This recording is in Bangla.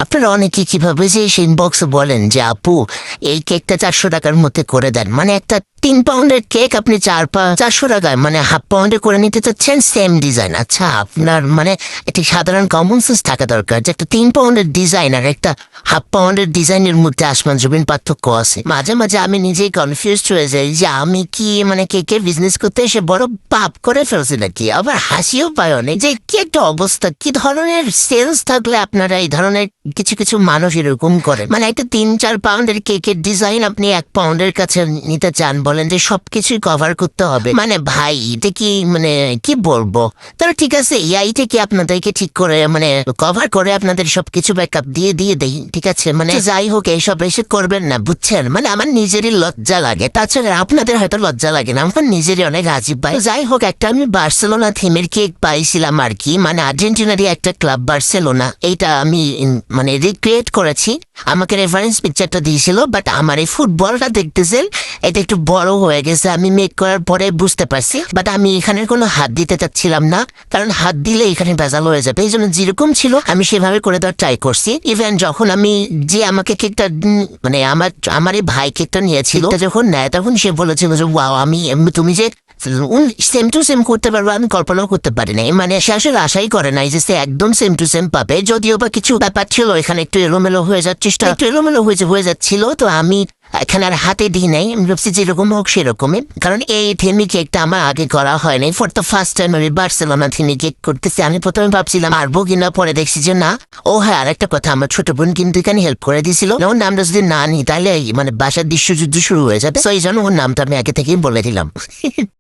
আপনারা অনেকে কিভাবে যে ইনবক্সে বলেন যে আপু এই কেকটা 400 টাকার মধ্যে করে দেন, মানে একটা 3 পাউন্ডের কেক আপনি 400 টাকায় মানে হাফ পাউন্ডে করে নিতে চাচ্ছেন, সেম ডিজাইন। আচ্ছা, আপনার মানে একটি সাধারণ কমন সেন্স থাকা দরকার যে একটা 3 পাউন্ডের ডিজাইন আর একটা হাফ পাউন্ডের ডিজাইনের মধ্যে আসমান জমিন পার্থক্য আছে। মাঝে মাঝে আমি নিজেই কনফিউজড হয়ে যাই যে আমি কি মানে কেকের বিজনেস করতে এসে বড় পাপ করে ফেলছি নাকি। আবার হাসিও পায় অনেক যে কি একটা অবস্থা, কি ধরনের সেলস থাকলে আপনারা এই ধরনের কিছু কিছু মানুষ এরকম করে। মানে একটা 3-4 পাউন্ডের কেকের ডিজাইন আপনি 1 পাউন্ডের কাছে নিতে চান, বলেন যে সবকিছুই কভার করতে হবে। মানে ভাই এটা কি মানে কি বলবো। তাহলে ঠিক আছে, এআই থেকে আপনাদেরকে ঠিক করে মানে কভার করে আপনাদের সবকিছু ব্যাকআপ দিয়ে দেই, ঠিক আছে। মানে যাই হোক, এইসব এসে করবেন না, বুঝছেন। মানে আমার নিজেরই লজ্জা লাগে, তাছাড়া আপনাদের হয়তো লজ্জা লাগে না, আমার নিজেরই অনেক রাজীব ভাই। যাই হোক, একটা আমি বার্সেলোনা থিমের কেক পাইছিলাম আর কি, মানে আর্জেন্টিনারই একটা ক্লাব বার্সেলোনা, এইটা আমি মানে রিক্রিয়েট করেছি। আমাকে রেফারেন্স পিকচারটা দিয়েছিল, বাট আমার এই ফুটবলটা দেখতেছেন এটা একটু বড় হয়ে গেছে, আমি মেক করার পরে বুঝতে পারছি। বাট আমি এখানে কোনো হাত দিতে চাচ্ছিলাম না, কারণ হাত দিলে এখানে ভেজাল হয়ে যাবে। এই জন্য যেরকম ছিল আমি সেভাবে করে দেওয়ার ট্রাই করছি। ইভেন যখন আমি যে আমাকে কেকটা মানে আমার এই ভাই কেকটা নিয়েছিল, যখন নেয় তখন সে বলেছিল যে ওয়াও, তুমি যে সেম টু সেম করতে পারবো আমি কল্পনাও করতে পারি নাই। মানে সে আসলে আশাই করে নাই যে সে একদম সেম টু সেম পাবে। যদিও বা কিছু ব্যাপার ছিল এখানে, একটু এলোমেলো হয়ে যাচ্ছিল, তো আমি এখানে আর হাতে দিই নাই। আমি ভাবছি যেরকম হোক সেরকমই, কারণ এই থিমি কেকটা আমার আগে করা হয়নি। ফর দ্য ফার্স্ট টাইম আমি বার্সেলোনা থিমি কেক করতেছি। আমি প্রথমে ভাবছিলাম পারবো কিনা, পরে দেখছি যে না। ও হ্যাঁ, আরেকটা কথা, আমার ছোট বোন কিন্তু এখানে হেল্প করে দিয়েছিল। ওর নামটা যদি না নিই তাহলে মানে বাসার দৃশ্যযুদ্ধ শুরু হয়ে যাবে, তো এই জন্য ওর নামটা আমি আগে থেকেই বলে দিলাম।